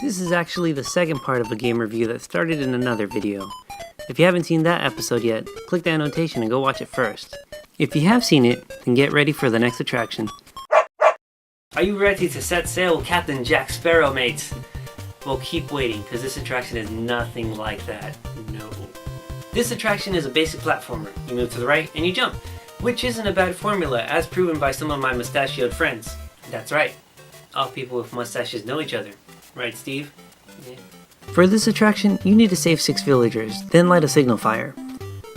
This is actually the second part of a game review that started in another video. If you haven't seen that episode yet, click the annotation and go watch it first. If you have seen it, then get ready for the next attraction. Are you ready to set sail, Captain Jack Sparrow, mates? Well, keep waiting, because this attraction is nothing like that. No. This attraction is a basic platformer. You move to the right and you jump, which isn't a bad formula, as proven by some of my mustachioed friends. That's right. All people with mustaches know each other. Right, Steve? Yeah. For this attraction, you need to save 6 villagers, then light a signal fire.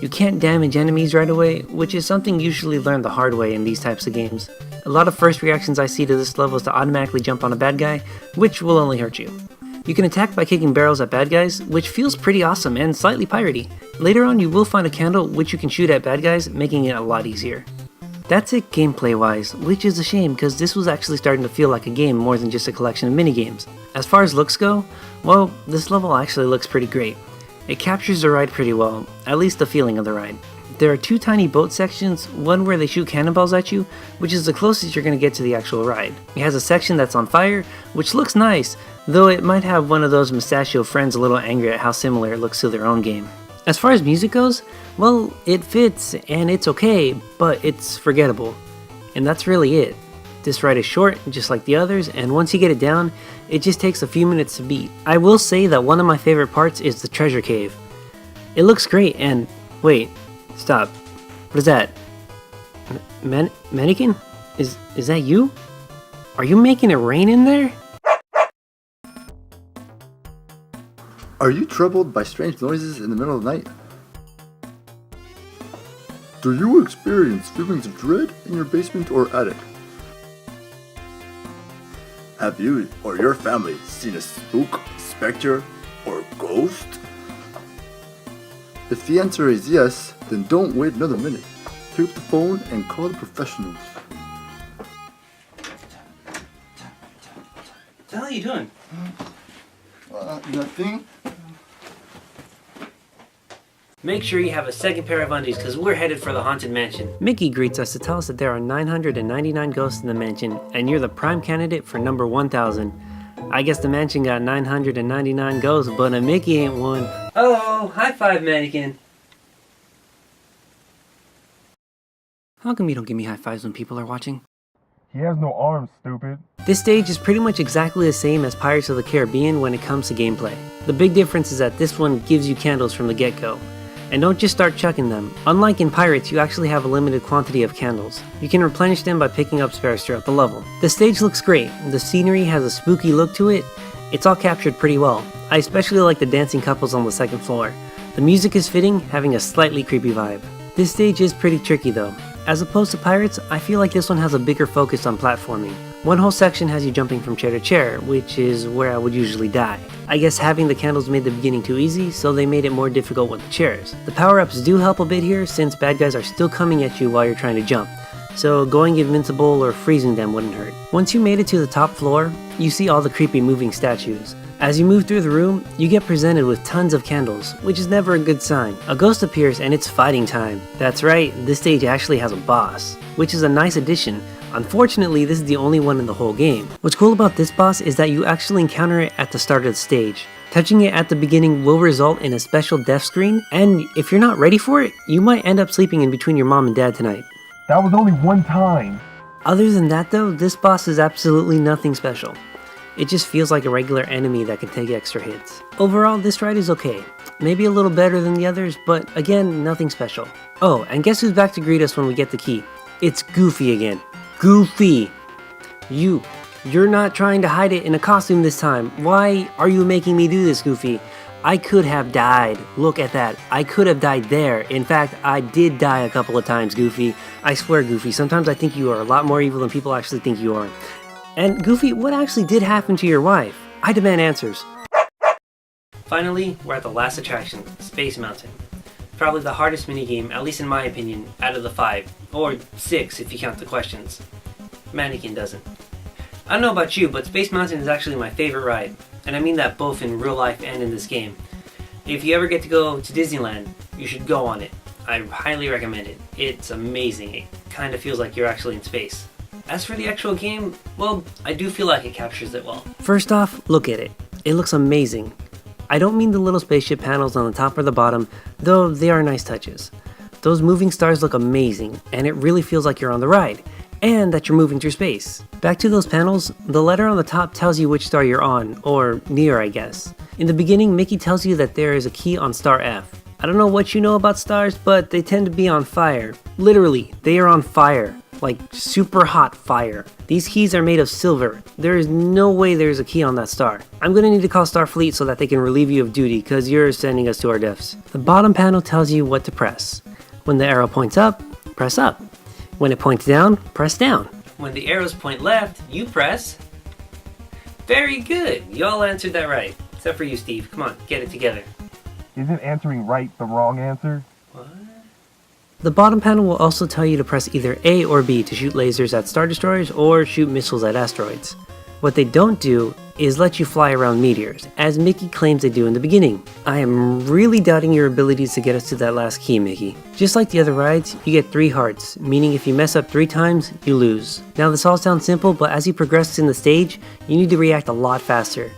You can't damage enemies right away, which is something usually learned the hard way in these types of games. A lot of first reactions I see to this level is to automatically jump on a bad guy, which will only hurt you. You can attack by kicking barrels at bad guys, which feels pretty awesome and slightly piratey. Later on you will find a candle which you can shoot at bad guys, making it a lot easier. That's it gameplay wise, which is a shame because this was actually starting to feel like a game more than just a collection of minigames. As far as looks go, well, this level actually looks pretty great. It captures the ride pretty well, at least the feeling of the ride. There are 2 tiny boat sections, one where they shoot cannonballs at you, which is the closest you're going to get to the actual ride. It has a section that's on fire, which looks nice, though it might have one of those mustachio friends a little angry at how similar it looks to their own game. As far as music goes, well, it fits and it's okay, but it's forgettable. And that's really it. This ride is short, just like the others, and once you get it down, it just takes a few minutes to beat. I will say that one of my favorite parts is the treasure cave. It looks great and... wait, stop. What is that? Manni-kin? Is that you? Are you making it rain in there? Are you troubled by strange noises in the middle of the night? Do you experience feelings of dread in your basement or attic? Have you or your family seen a spook, specter, or ghost? If the answer is yes, then don't wait another minute. Pick up the phone and call the professionals. What the hell are you doing? Nothing. Make sure you have a second pair of undies because we're headed for the Haunted Mansion. Mickey greets us to tell us that there are 999 ghosts in the mansion and you're the prime candidate for number 1000. I guess the mansion got 999 ghosts, but a Mickey ain't one. Oh, high five, Manni-kin. How come you don't give me high fives when people are watching? He has no arms, stupid. This stage is pretty much exactly the same as Pirates of the Caribbean when it comes to gameplay. The big difference is that this one gives you candles from the get-go. And don't just start chucking them. Unlike in Pirates, you actually have a limited quantity of candles. You can replenish them by picking up spares throughout the level. The stage looks great. The scenery has a spooky look to it. It's all captured pretty well. I especially like the dancing couples on the second floor. The music is fitting, having a slightly creepy vibe. This stage is pretty tricky though. As opposed to Pirates, I feel like this one has a bigger focus on platforming. One whole section has you jumping from chair to chair, which is where I would usually die. I guess having the candles made the beginning too easy, so they made it more difficult with the chairs. The power-ups do help a bit here, since bad guys are still coming at you while you're trying to jump, so going invincible or freezing them wouldn't hurt. Once you made it to the top floor, you see all the creepy moving statues. As you move through the room, you get presented with tons of candles, which is never a good sign. A ghost appears and it's fighting time. That's right, this stage actually has a boss, which is a nice addition. Unfortunately, this is the only one in the whole game. What's cool about this boss is that you actually encounter it at the start of the stage. Touching it at the beginning will result in a special death screen, and if you're not ready for it, you might end up sleeping in between your mom and dad tonight. That was only one time. Other than that though, this boss is absolutely nothing special. It just feels like a regular enemy that can take extra hits. Overall, this ride is okay. Maybe a little better than the others, but again, nothing special. Oh, and guess who's back to greet us when we get the key? It's Goofy again. Goofy! You're not trying to hide it in a costume this time. Why are you making me do this, Goofy? I could have died. Look at that. I could have died there. In fact, I did die a couple of times, Goofy. I swear, Goofy, sometimes I think you are a lot more evil than people actually think you are. And Goofy, what actually did happen to your wife? I demand answers. Finally, we're at the last attraction, Space Mountain. Probably the hardest minigame, at least in my opinion, out of the 5. Or 6 if you count the questions. Manni-kin doesn't. I don't know about you, but Space Mountain is actually my favorite ride. And I mean that both in real life and in this game. If you ever get to go to Disneyland, you should go on it. I highly recommend it. It's amazing. It kind of feels like you're actually in space. As for the actual game, well, I do feel like it captures it well. First off, look at it. It looks amazing. I don't mean the little spaceship panels on the top or the bottom, though they are nice touches. Those moving stars look amazing, and it really feels like you're on the ride, and that you're moving through space. Back to those panels, the letter on the top tells you which star you're on, or near I guess. In the beginning, Mickey tells you that there is a key on star F. I don't know what you know about stars, but they tend to be on fire. Literally, they are on fire. Like super hot fire. These keys are made of silver. There is no way there's a key on that star. I'm gonna need to call Starfleet so that they can relieve you of duty, cause you're sending us to our deaths. The bottom panel tells you what to press. When the arrow points up, press up. When it points down, press down. When the arrows point left, you press. Very good. You all answered that right. Except for you, Steve. Come on, get it together. Isn't answering right the wrong answer? What? The bottom panel will also tell you to press either A or B to shoot lasers at Star Destroyers or shoot missiles at asteroids. What they don't do is let you fly around meteors, as Mickey claims they do in the beginning. I am really doubting your abilities to get us to that last key, Mickey. Just like the other rides, you get 3 hearts, meaning if you mess up 3 times, you lose. Now this all sounds simple, but as you progress in the stage, you need to react a lot faster.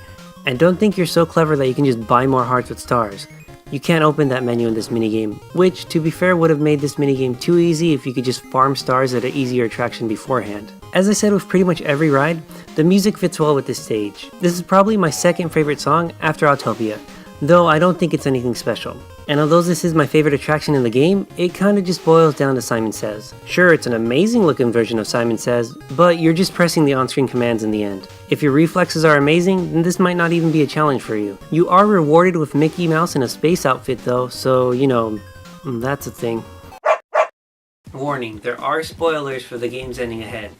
And don't think you're so clever that you can just buy more hearts with stars. You can't open that menu in this minigame, which, to be fair, would have made this minigame too easy if you could just farm stars at an easier attraction beforehand. As I said with pretty much every ride, the music fits well with this stage. This is probably my second favorite song after Autopia, though I don't think it's anything special. And although this is my favorite attraction in the game, it kinda just boils down to Simon Says. Sure, it's an amazing looking version of Simon Says, but you're just pressing the on-screen commands in the end. If your reflexes are amazing, then this might not even be a challenge for you. You are rewarded with Mickey Mouse in a space outfit though, so you know, that's a thing. Warning, there are spoilers for the game's ending ahead.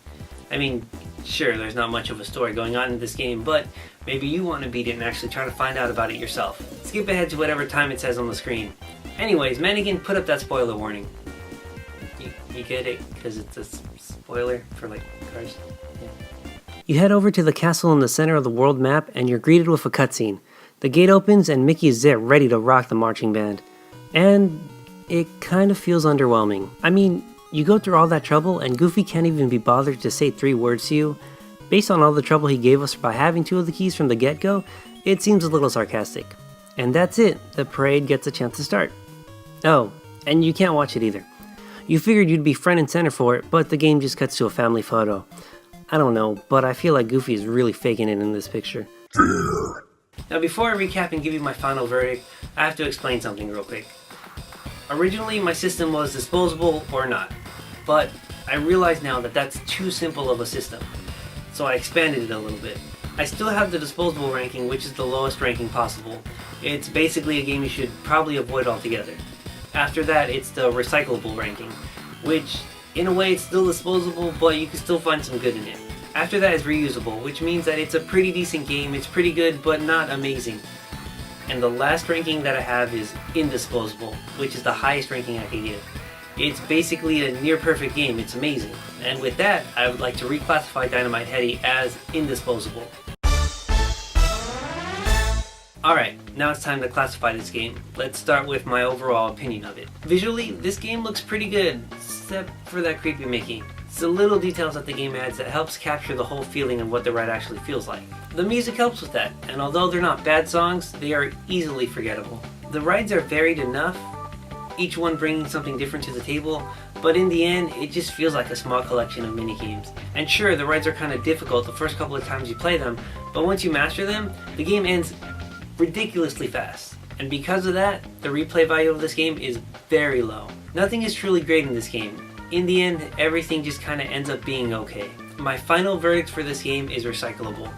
I mean, sure, there's not much of a story going on in this game, but maybe you want to beat it and actually try to find out about it yourself. Skip ahead to whatever time it says on the screen. Anyways, Manni-kin, put up that spoiler warning. You get it? Because it's a spoiler for, like, cars? Yeah. You head over to the castle in the center of the world map and you're greeted with a cutscene. The gate opens and Mickey is there ready to rock the marching band. And it kind of feels underwhelming. I mean, you go through all that trouble and Goofy can't even be bothered to say 3 words to you. Based on all the trouble he gave us by having 2 of the keys from the get-go, it seems a little sarcastic. And that's it, the parade gets a chance to start. Oh, and you can't watch it either. You figured you'd be front and center for it, but the game just cuts to a family photo. I don't know, but I feel like Goofy is really faking it in this picture. Now before I recap and give you my final verdict, I have to explain something real quick. Originally my system was disposable or not, but I realize now that that's too simple of a system, so I expanded it a little bit. I still have the disposable ranking, which is the lowest ranking possible. It's basically a game you should probably avoid altogether. After that, it's the recyclable ranking, which in a way it's still disposable, but you can still find some good in it. After that is reusable, which means that it's a pretty decent game, it's pretty good, but not amazing. And the last ranking that I have is indisposable, which is the highest ranking I can give. It's basically a near perfect game, it's amazing. And with that, I would like to reclassify Dynamite Headdy as indisposable. Alright, now it's time to classify this game. Let's start with my overall opinion of it. Visually, this game looks pretty good, except for that creepy Mickey. It's the little details that the game adds that helps capture the whole feeling of what the ride actually feels like. The music helps with that, and although they're not bad songs, they are easily forgettable. The rides are varied enough, each one bringing something different to the table, but in the end, it just feels like a small collection of mini-games. And sure, the rides are kind of difficult the first couple of times you play them, but once you master them, the game ends ridiculously fast. And because of that, the replay value of this game is very low. Nothing is truly great in this game. In the end, everything just kind of ends up being okay. My final verdict for this game is recyclable.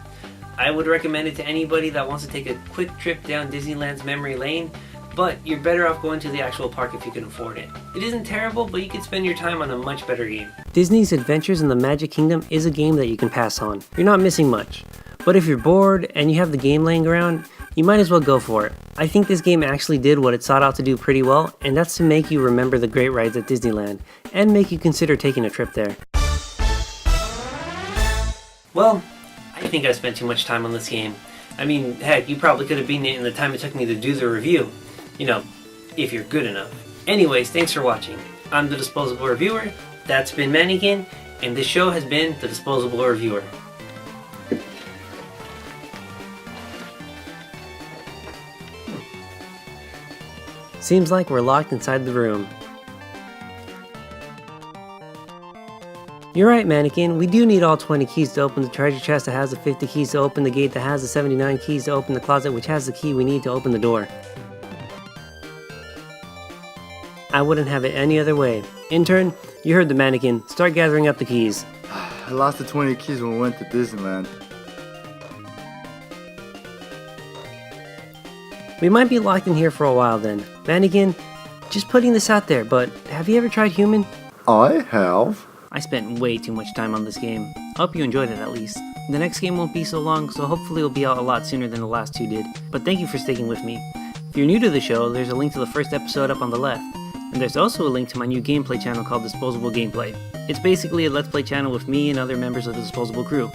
I would recommend it to anybody that wants to take a quick trip down Disneyland's memory lane, but you're better off going to the actual park if you can afford it. It isn't terrible, but you could spend your time on a much better game. Disney's Adventures in the Magic Kingdom is a game that you can pass on. You're not missing much. But if you're bored and you have the game laying around, you might as well go for it. I think this game actually did what it sought out to do pretty well, and that's to make you remember the great rides at Disneyland, and make you consider taking a trip there. Well, I think I spent too much time on this game. I mean, heck, you probably could have beaten it in the time it took me to do the review. You know, if you're good enough. Anyways, thanks for watching. I'm the Disposable Reviewer, that's been Manni-kin, and this show has been the Disposable Reviewer. Seems like we're locked inside the room. You're right, Manni-kin, we do need all 20 keys to open the treasure chest that has the 50 keys to open the gate that has the 79 keys to open the closet which has the key we need to open the door. I wouldn't have it any other way. Intern, you heard the Manni-kin. Start gathering up the keys. I lost the 20 keys when we went to Disneyland. We might be locked in here for a while then. Manni-kin, just putting this out there, but have you ever tried human? I have. I spent way too much time on this game. I hope you enjoyed it at least. The next game won't be so long, so hopefully it'll be out a lot sooner than the last two did. But thank you for sticking with me. If you're new to the show, there's a link to the first episode up on the left. And there's also a link to my new gameplay channel called Disposable Gameplay. It's basically a Let's Play channel with me and other members of the Disposable crew.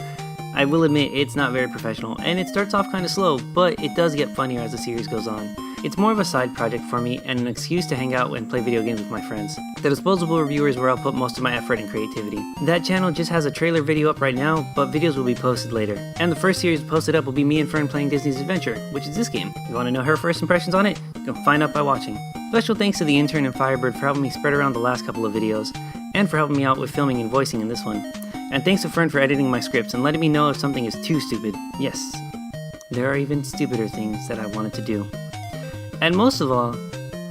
I will admit it's not very professional, and it starts off kinda slow, but it does get funnier as the series goes on. It's more of a side project for me and an excuse to hang out and play video games with my friends. The Disposable Reviewer is where I'll put most of my effort and creativity. That channel just has a trailer video up right now, but videos will be posted later. And the first series posted up will be me and Fern playing Disney's Adventure, which is this game. You wanna know her first impressions on it? Go find out by watching. Special thanks to the intern and Firebird for helping me spread around the last couple of videos, and for helping me out with filming and voicing in this one. And thanks to Fern for editing my scripts and letting me know if something is too stupid. Yes, there are even stupider things that I wanted to do. And most of all,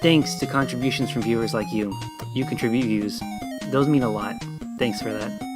thanks to contributions from viewers like you. You contribute views. Those mean a lot. Thanks for that.